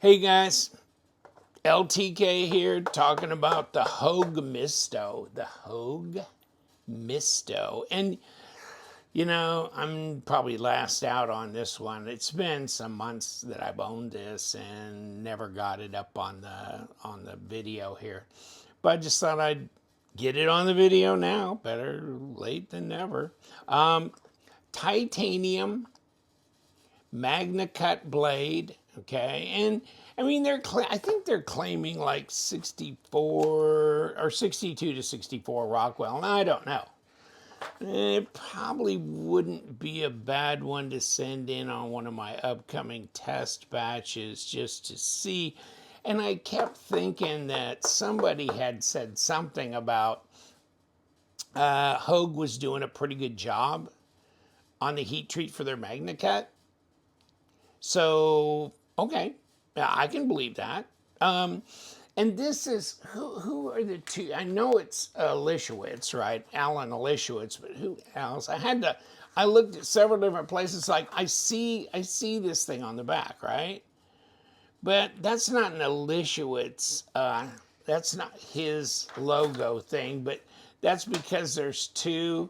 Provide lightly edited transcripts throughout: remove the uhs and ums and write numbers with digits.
Hey guys, LTK here talking about the Hogue Mysto. The Hogue Mysto. And you know, I'm probably last out on this one. It's been some months that I've owned this and never got it up on the video here. But I just thought I'd get it on the video now. Better late than never. Titanium Magnacut blade, okay, and I mean I think they're claiming like 64 or 62 to 64 Rockwell, and I don't know. It probably wouldn't be a bad one to send in on one of my upcoming test batches just to see. And I kept thinking that somebody had said something about Hogue was doing a pretty good job on the heat treat for their Magnacut. So, okay, yeah, I can believe that. And this is, who are the two? I know it's Elishewitz, right? Allen Elishewitz, but who else? I looked at several different places. Like I see this thing on the back, right? But that's not an Elishewitz. That's not his logo thing. But that's because there's two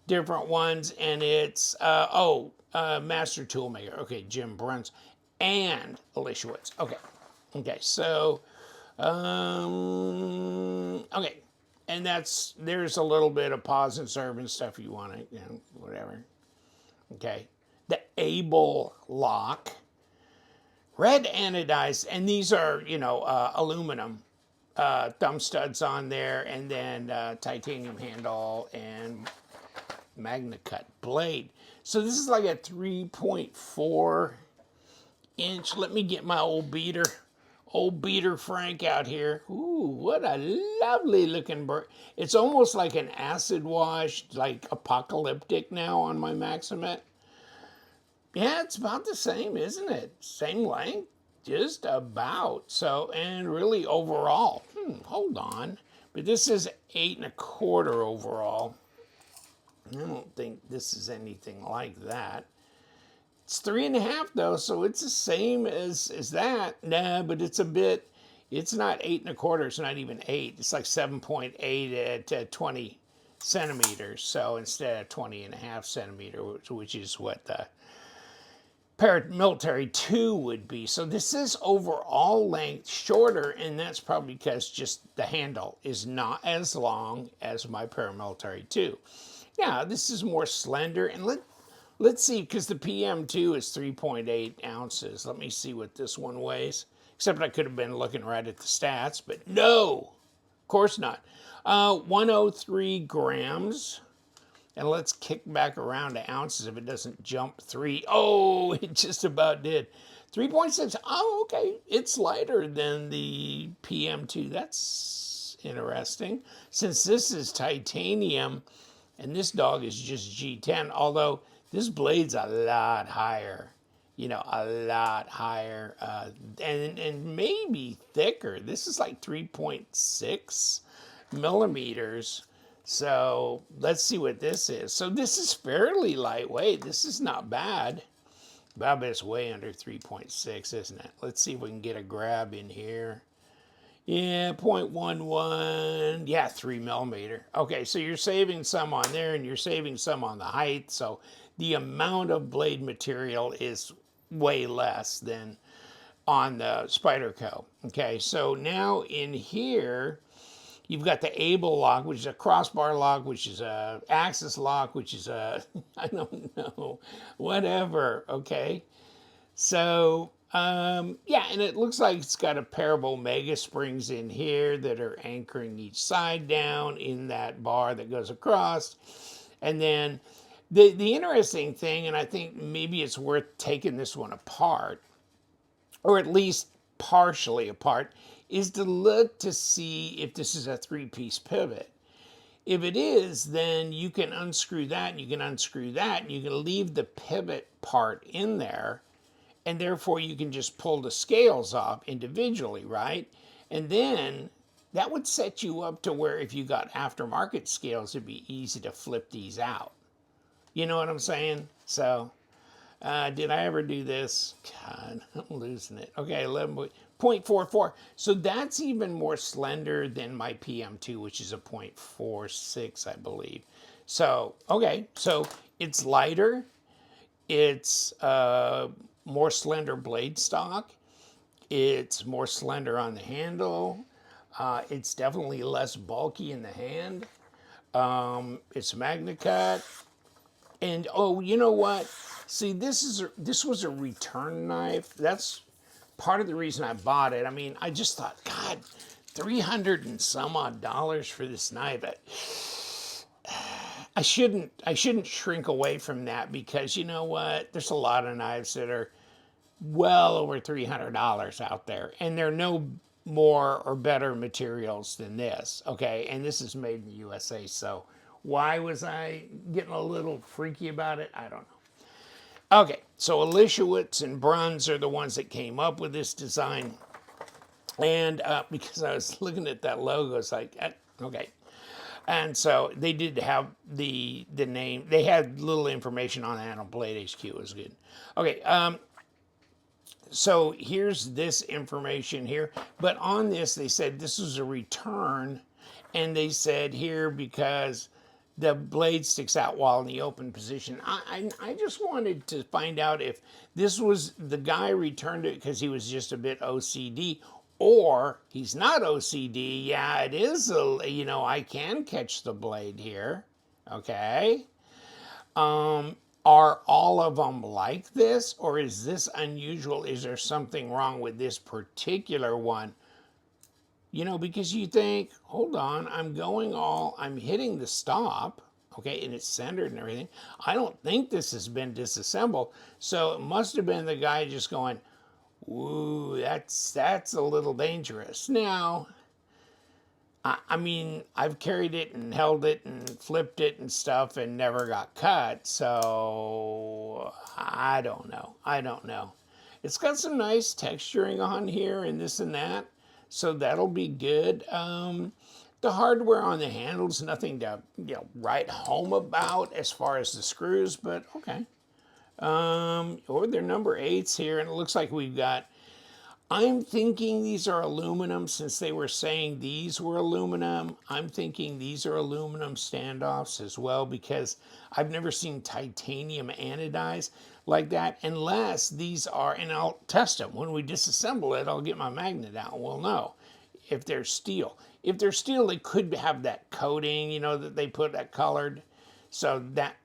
different ones, and it's Master Toolmaker. Okay, Jim Bruhns and Elishewitz. Okay. So, okay, and there's a little bit of pause and serve and stuff you want to, whatever. Okay, the Able lock, red anodized, and these are aluminum thumb studs on there, and then titanium handle and Magnacut blade. So this is like a 3.4 inch. Let me get my old beater Frank out here. Ooh, what a lovely looking bird. It's almost like an acid wash, like apocalyptic now on my Maximate. Yeah, it's about the same, isn't it? Same length, just about. So, and really overall, hold on. But this is 8.25 overall. I don't think this is anything like that. It's 3.5 though, so it's the same as that. Nah, but it's it's not 8.25, it's not even 8. It's like 7.8 at 20 centimeters. So instead of 20.5 centimeters, which is what the Paramilitary 2 would be. So this is overall length shorter, and that's probably because just the handle is not as long as my Paramilitary 2. Yeah, this is more slender, and let's see, because the PM2 is 3.8 ounces. Let me see what this one weighs. Except I could have been looking right at the stats, but no, of course not. 103 grams. And let's kick back around to ounces if it doesn't jump 3. Oh, it just about did. 3.6. Oh, okay. It's lighter than the PM2. That's interesting. Since this is titanium, and this dog is just G10, although this blade's a lot higher, a lot higher, and maybe thicker. This is like 3.6 millimeters. So let's see what this is. So this is fairly lightweight. This is not bad. But I bet it's way under 3.6, isn't it? Let's see if we can get a grab in here. Yeah, 0.11, yeah, 3 millimeter. Okay, so you're saving some on there and you're saving some on the height. So the amount of blade material is way less than on the Spyderco. Okay, so now in here, you've got the Able lock, which is a crossbar lock, which is a axis lock, which is a, I don't know, whatever, okay? So, yeah, and it looks like it's got a pair of Omega springs in here that are anchoring each side down in that bar that goes across. And then the interesting thing, and I think maybe it's worth taking this one apart, or at least partially apart, is to look to see if this is a 3-piece pivot. If it is, then you can unscrew that, and you can unscrew that, and you can leave the pivot part in there, and therefore you can just pull the scales off individually, right? And then that would set you up to where if you got aftermarket scales, it'd be easy to flip these out. You know what I'm saying? So Did I ever do this? God, I'm losing it. Okay, 11.44. So that's even more slender than my PM2, which is a 0.46, I believe. So, okay, so it's lighter. It's more slender blade stock. It's more slender on the handle. It's definitely less bulky in the hand. It's Magnacut. And oh, you know what? See, this was a return knife. That's part of the reason I bought it. I mean, I just thought, God, 300 and some odd dollars for this knife. I shouldn't shrink away from that, because you know what? There's a lot of knives that are well over $300 out there, and they're no more or better materials than this. Okay, and this is made in the USA, so why was I getting a little freaky about it? I don't know. Okay, so Elishewitz and Bruhns are the ones that came up with this design. And because I was looking at that logo, it's like, okay. And so they did have the name. They had little information on that on Blade HQ. It was good. Okay, so here's this information here. But on this, they said this was a return. And they said here, because the blade sticks out while in the open position. I just wanted to find out if this was the guy returned it because he was just a bit OCD, or he's not OCD. Yeah, it is, you know, I can catch the blade here. Okay. Are all of them like this, or is this unusual? Is there something wrong with this particular one? You know, because you think, hold on, I'm hitting the stop, okay, and it's centered and everything. I don't think this has been disassembled. So it must have been the guy just going, ooh, that's a little dangerous. Now, I mean, I've carried it and held it and flipped it and stuff and never got cut. So I don't know. It's got some nice texturing on here and this and that. So that'll be good. The hardware on the handle's nothing to write home about as far as the screws, but okay. Or they're number 8s here, and it looks like we've got, I'm thinking these are aluminum, since they were saying these were aluminum. I'm thinking these are aluminum standoffs as well, because I've never seen titanium anodized like that, unless these are, and I'll test them. When we disassemble it, I'll get my magnet out and we'll know if they're steel. If they're steel, they could have that coating, you know, that they put that colored. So that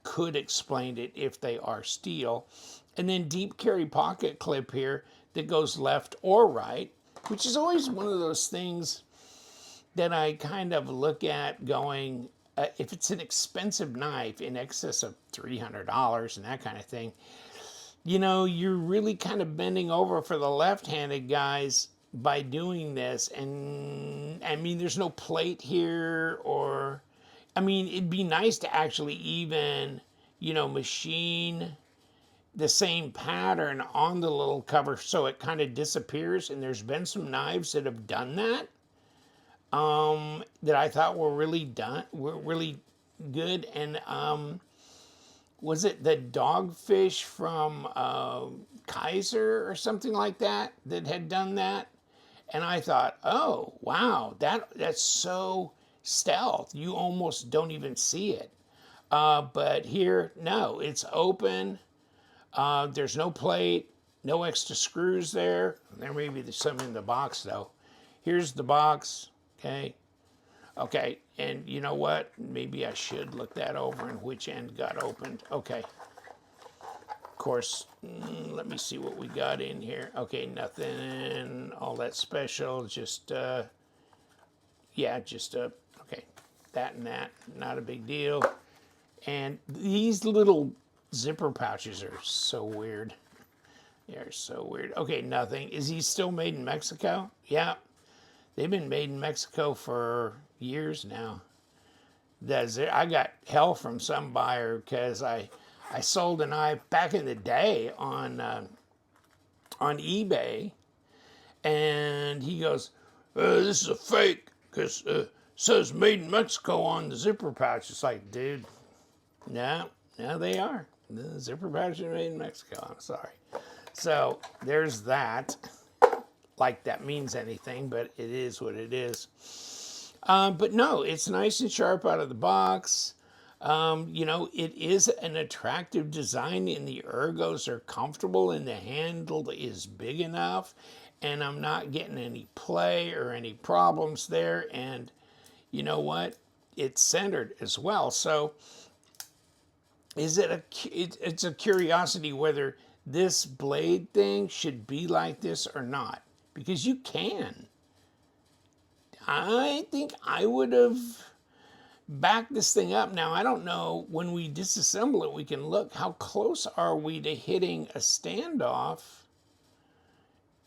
could explain it if they are steel. And then deep carry pocket clip here that goes left or right, which is always one of those things that I kind of look at going, if it's an expensive knife in excess of $300 and that kind of thing, you know, you're really kind of bending over for the left-handed guys by doing this. And I mean, there's no plate here, or, I mean, it'd be nice to actually even, you know, machine the same pattern on the little cover so it kind of disappears. And there's been some knives that have done that, that I thought were really good. And was it the Dogfish from Kaiser or something like that that had done that? And I thought, oh wow, that's so stealth, you almost don't even see it. But here, no, it's open. There's no plate, no extra screws there. There may be some in the box though. Here's the box, okay? Okay, and you know what? Maybe I should look that over and which end got opened. Okay. Of course, let me see what we got in here. Okay, nothing all that special, just, yeah, just, okay, that and that, not a big deal. And these little zipper pouches are so weird. They're so weird. Okay, nothing. Is he still made in Mexico? Yeah. They've been made in Mexico for years now. I got hell from some buyer because I sold a knife back in the day on eBay, and he goes, this is a fake because it says made in Mexico on the zipper pouch. It's like, dude, no, they are. The zipper pouch is made in Mexico. I'm sorry. So there's that. Like that means anything, but it is what it is. But no, it's nice and sharp out of the box. You know, it is an attractive design, and the ergos are comfortable, and the handle is big enough, and I'm not getting any play or any problems there. And you know what? It's centered as well. So is it it's a curiosity whether this blade thing should be like this or not, because you can. I think I would have backed this thing up. Now, I don't know, when we disassemble it, we can look how close are we to hitting a standoff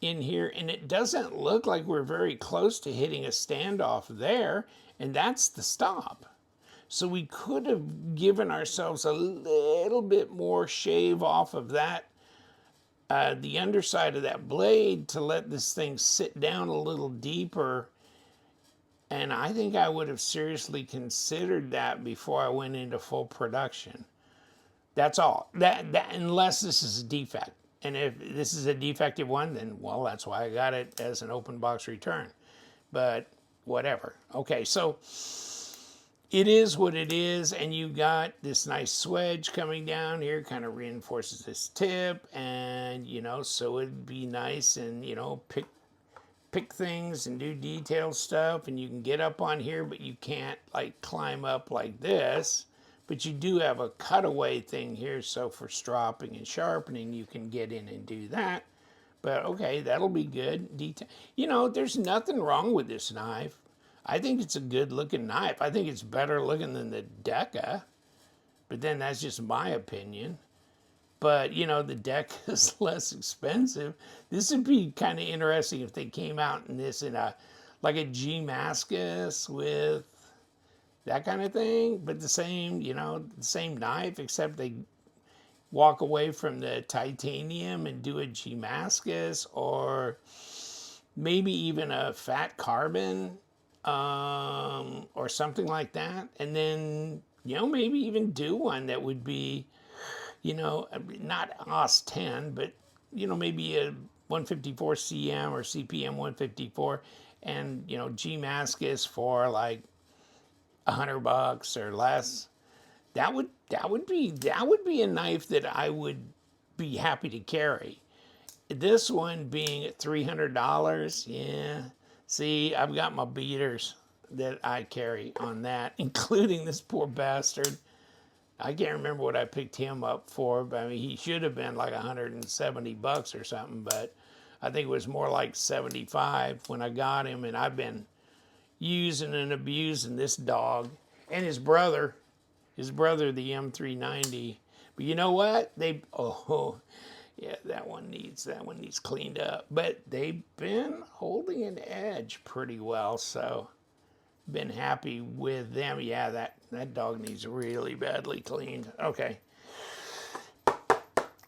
in here, and it doesn't look like we're very close to hitting a standoff there, and that's the stop. So we could have given ourselves a little bit more shave off of that, the underside of that blade, to let this thing sit down a little deeper. And I think I would have seriously considered that before I went into full production. That's all. That unless this is a defect. And if this is a defective one, then, well, that's why I got it as an open box return. But whatever. Okay, so it is what it is, and you got this nice swedge coming down here, kind of reinforces this tip, and, you know, so it'd be nice and, you know, pick things and do detailed stuff, and you can get up on here, but you can't like climb up like this. But you do have a cutaway thing here, so for stropping and sharpening, you can get in and do that. But okay, that'll be good. You know, there's nothing wrong with this knife. I think it's a good looking knife. I think it's better looking than the Deca, but then that's just my opinion. But, you know, the deck is less expensive. This would be kind of interesting if they came out in this in a, like a Damascus with that kind of thing. But the same, you know, the same knife, except they walk away from the titanium and do a Damascus, or maybe even a fat carbon, or something like that. And then, you know, maybe even do one that would be, you know, not OS 10, but, you know, maybe a 154 CM or CPM 154, and, you know, Damascus for like $100 or less. That would be a knife that I would be happy to carry. This one being at $300, yeah. See, I've got my beaters that I carry on that, including this poor bastard. I can't remember what I picked him up for, but I mean, he should have been like $170 or something, but I think it was more like 75 when I got him, and I've been using and abusing this dog and his brother, the M390. But you know what? Yeah, that one needs cleaned up, but they've been holding an edge pretty well, so been happy with them. Yeah, that dog needs really badly cleaned. Okay,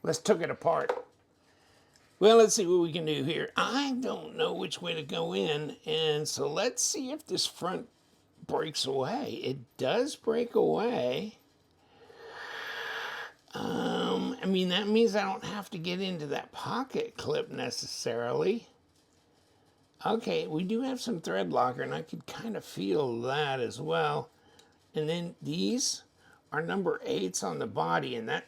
let's took it apart. Well, let's see what we can do here. I don't know which way to go in, and so let's see if this front breaks away. It does break away. I mean, that means I don't have to get into that pocket clip necessarily. Okay, we do have some thread locker, and I could kind of feel that as well. And then these are number 8s on the body, and that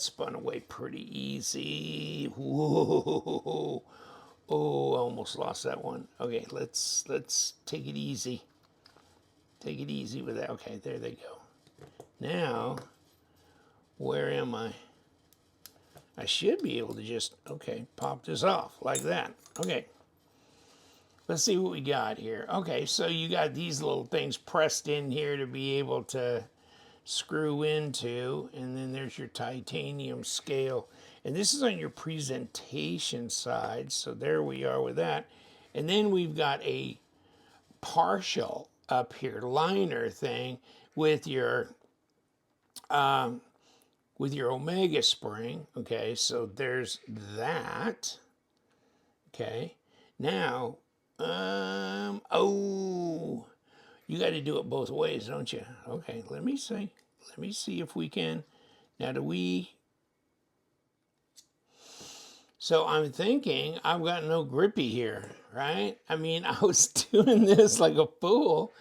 spun away pretty easy. Whoa. Oh, I almost lost that one. Okay, let's take it easy. Take it easy with that. Okay, there they go. Now, where am I? I should be able to just, okay, pop this off like that. Okay. Let's see what we got here. Okay, so you got these little things pressed in here to be able to screw into, and then there's your titanium scale. And this is on your presentation side, so there we are with that. And then we've got a partial up here, liner thing with your Omega spring. Okay, so there's that. Okay, now, oh, you got to do it both ways, don't you? Okay, let me see. Let me see if we can. Now, do we So I'm thinking I've got no grippy here, right? I mean, I was doing this like a fool,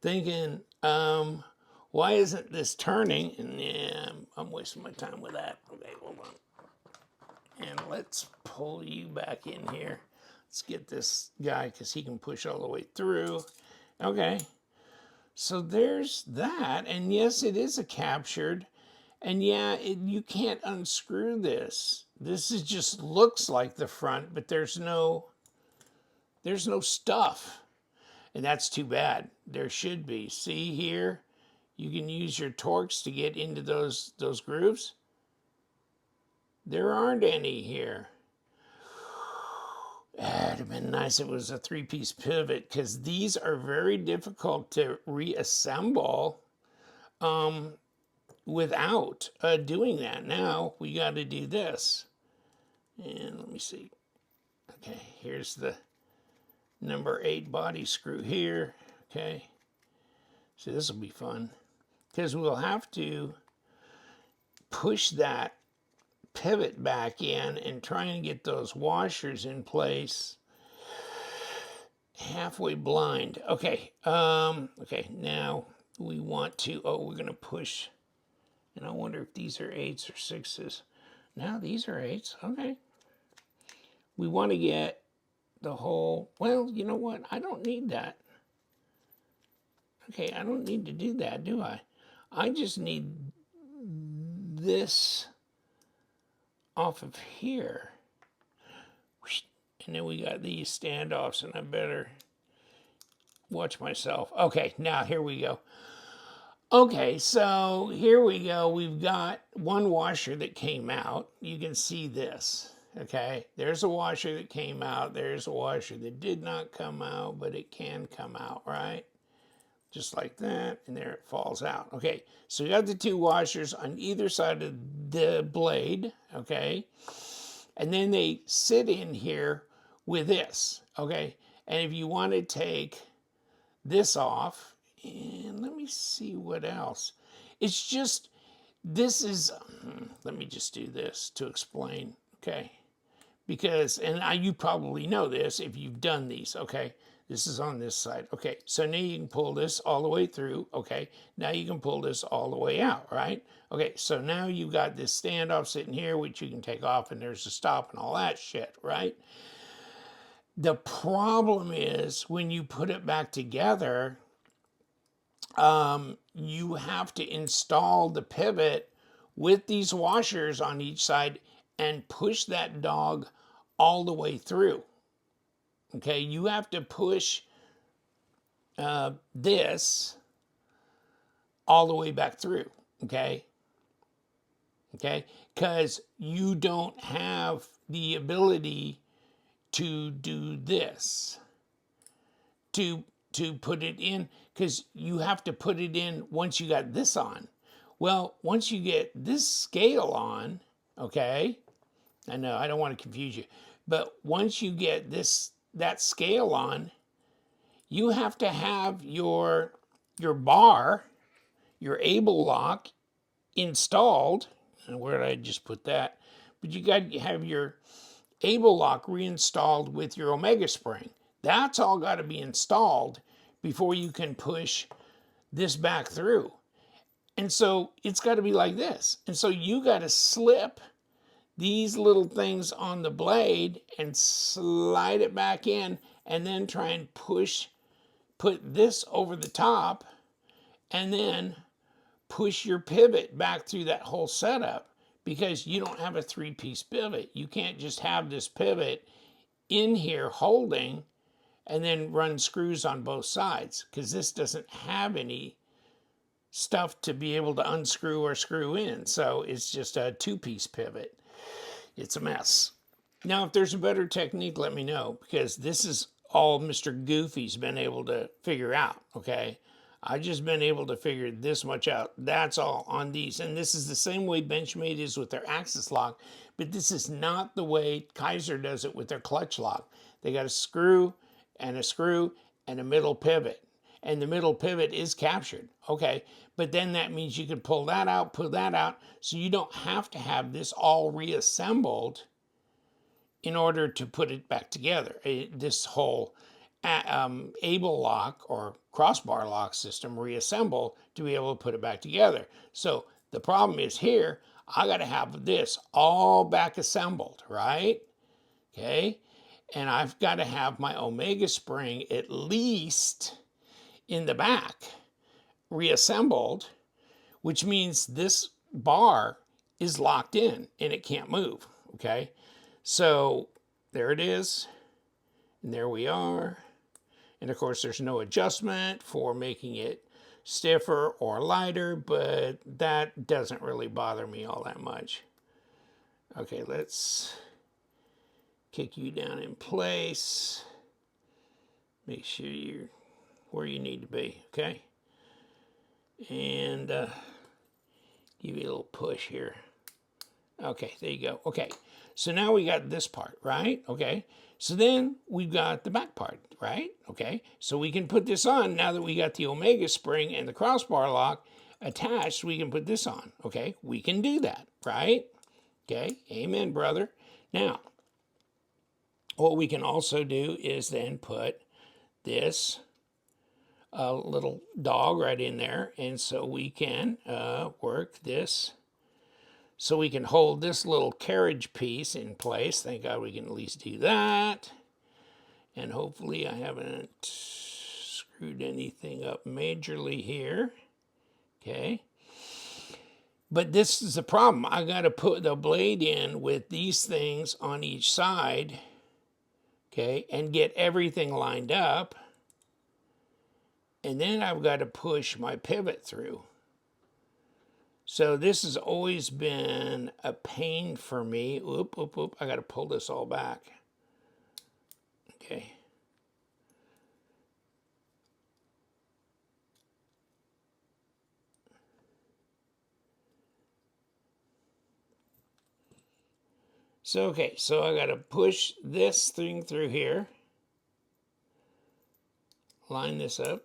thinking, why isn't this turning? And yeah, I'm wasting my time with that. Okay, hold on. And let's pull you back in here. Let's get this guy because he can push all the way through. Okay, so there's that. And yes, it is a captured. And yeah, you can't unscrew this. This is just looks like the front, but there's no stuff. And that's too bad. There should be. See here? You can use your Torx to get into those grooves. There aren't any here. It'd have been nice if it was a 3-piece pivot, because these are very difficult to reassemble without doing that. Now we got to do this. And let me see. Okay, here's the number 8 body screw here. Okay. So this will be fun, because we'll have to push that pivot back in and try and get those washers in place. Halfway blind. Okay. Okay, now we want to, we're going to push, and I wonder if these are 8s or 6s. Now these are 8s. Okay. We want to get the whole, well, you know what? I don't need that. Okay, I don't need to do that, do I? I just need this off of here. And then we got these standoffs, and I better watch myself. Okay, now here we go. Okay, so here we go. We've got one washer that came out. You can see this. Okay, there's a washer that came out. There's a washer that did not come out, but it can come out, right? Just like that, and there it falls out. Okay, so we got the 2 washers on either side of the blade, okay? And then they sit in here with this, okay? And if you want to take this off, and let me see what else. It's just, this is, let me just do this to explain, okay? Because, and you probably know this if you've done these, okay? This is on this side. Okay, so now you can pull this all the way through. Okay, now you can pull this all the way out, right? Okay, so now you've got this standoff sitting here, which you can take off, and there's a stop and all that shit, right? The problem is when you put it back together, you have to install the pivot with these washers on each side and push that dog all the way through. Okay, you have to push this all the way back through, okay? Okay, because you don't have the ability to do this, to put it in, because you have to put it in once you got this on. Well, once you get this scale on, okay, I know, I don't want to confuse you, but once you get that scale on, you have to have your bar, your able lock installed. And where did I just put that? But you got to have your able lock reinstalled with your Omega spring. That's all got to be installed before you can push this back through. And so it's got to be like this. And so you got to slip these little things on the blade and slide it back in, and then try and put this over the top, and then push your pivot back through that whole setup, because you don't have a 3-piece pivot. You can't just have this pivot in here holding and then run screws on both sides, because this doesn't have any stuff to be able to unscrew or screw in. So it's just a 2-piece pivot. It's a mess. Now, if there's a better technique, let me know, because this is all Mr. Goofy's been able to figure out, okay? I've just been able to figure this much out. That's all on these. And this is the same way Benchmade is with their axis lock, but this is not the way Kaiser does it with their clutch lock. They got a screw and a middle pivot. And the middle pivot is captured, okay? But then that means you can pull that out, so you don't have to have this all reassembled in order to put it back together. This whole able lock or crossbar lock system reassemble to be able to put it back together. So the problem is here, I got to have this all back assembled, right? Okay. And I've got to have my Omega spring at least in the back reassembled, which means this bar is locked in and it can't move. Okay. So there it is. And there we are. And of course, there's no adjustment for making it stiffer or lighter, but that doesn't really bother me all that much. Okay, let's kick you down in place. Make sure you're where you need to be, okay? And give you a little push here. Okay, there you go. Okay, so now we got this part, right? Okay, so then we've got the back part, right? Okay, so we can put this on now that we got the Omega spring and the crossbar lock attached. We can put this on, okay? We can do that, right? Okay, amen, brother. Now, what we can also do is then put this little dog right in there, and so we can work this. So we can hold this little carriage piece in place. Thank God we can at least do that. And hopefully I haven't screwed anything up majorly here. Okay. But this is the problem. I got to put the blade in with these things on each side. Okay. And get everything lined up. And then I've got to push my pivot through. So this has always been a pain for me. Oop, oop, oop. I got to pull this all back. Okay. So I got to push this thing through here. Line this up.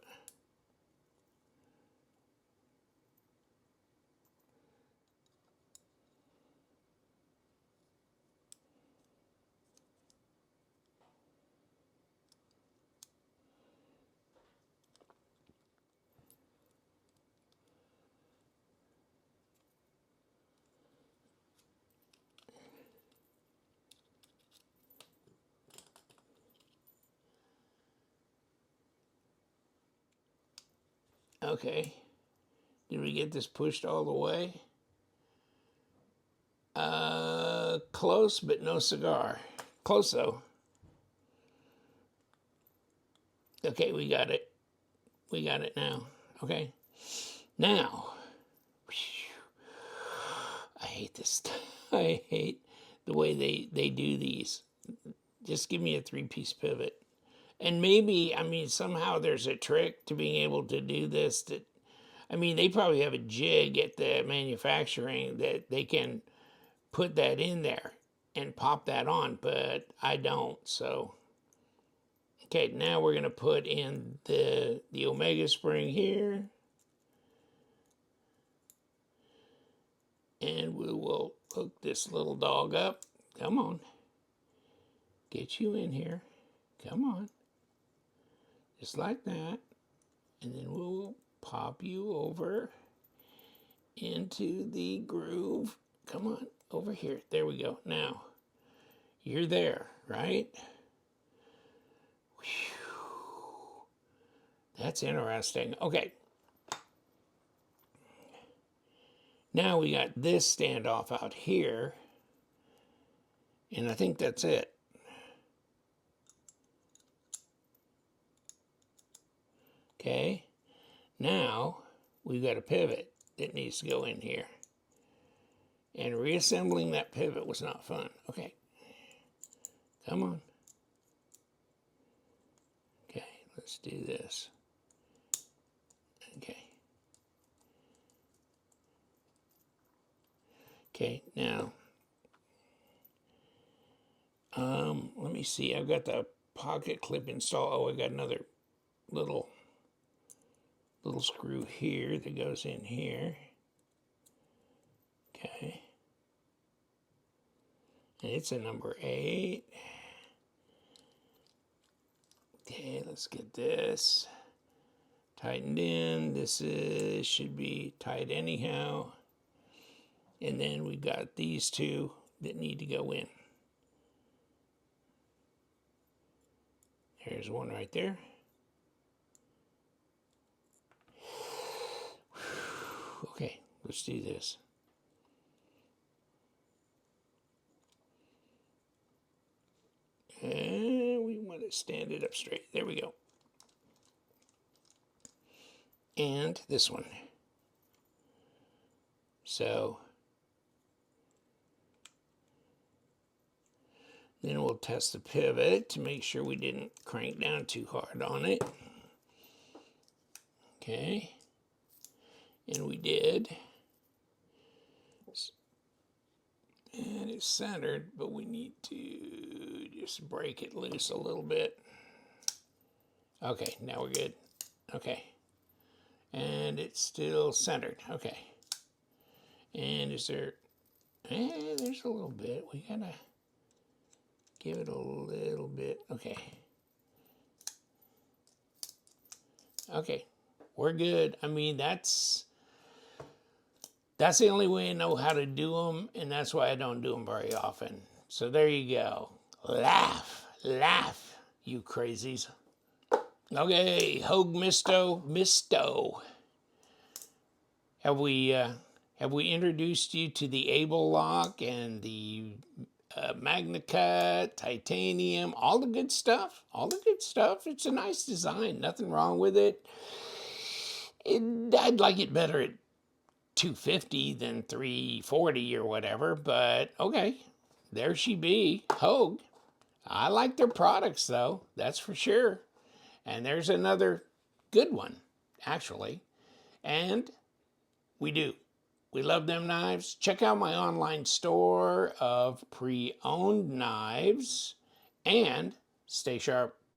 Okay. Did we get this pushed all the way? Close, but no cigar. Close though. Okay, we got it. We got it now. Okay. Now, I hate this. I hate the way they do these. Just give me a 3-piece pivot. And maybe, I mean, somehow there's a trick to being able to do this. That, I mean, they probably have a jig at the manufacturing that they can put that in there and pop that on, but I don't. So, okay, now we're going to put in the Omega spring here. And we will hook this little dog up. Come on. Get you in here. Come on. Just like that. And then we'll pop you over into the groove. Come on, over here. There we go. Now, you're there, right? Whew. That's interesting. Okay. Now we got this standoff out here. And I think that's it. Okay. Now we've got a pivot that needs to go in here. And reassembling that pivot was not fun. Okay. Come on. Okay, let's do this. Okay. Okay, now, let me see. I've got the pocket clip installed. Oh, I got another little screw here that goes in here. Okay. It's a number 8. Okay, let's get this tightened in. This should be tight anyhow. And then we got these two that need to go in. There's one right there. Okay, let's do this. And we want to stand it up straight. There we go. And this one. So then we'll test the pivot to make sure we didn't crank down too hard on it. Okay. And we did. And it's centered, but we need to just break it loose a little bit. Okay, now we're good. Okay. And it's still centered. Okay. And is there... there's a little bit. We gotta give it a little bit. Okay. Okay. We're good. I mean, that's the only way I know how to do them, and that's why I don't do them very often. So there you go. Laugh, laugh, you crazies. Okay, Hogue Mysto. Have we introduced you to the Able Lock and the Magnacut, titanium, all the good stuff? All the good stuff. It's a nice design. Nothing wrong with it. I'd like it better at $250 than $340 or whatever, but okay, there she be, Hogue. I like their products though, that's for sure. And there's another good one, actually. And we love them knives. Check out my online store of pre-owned knives and stay sharp.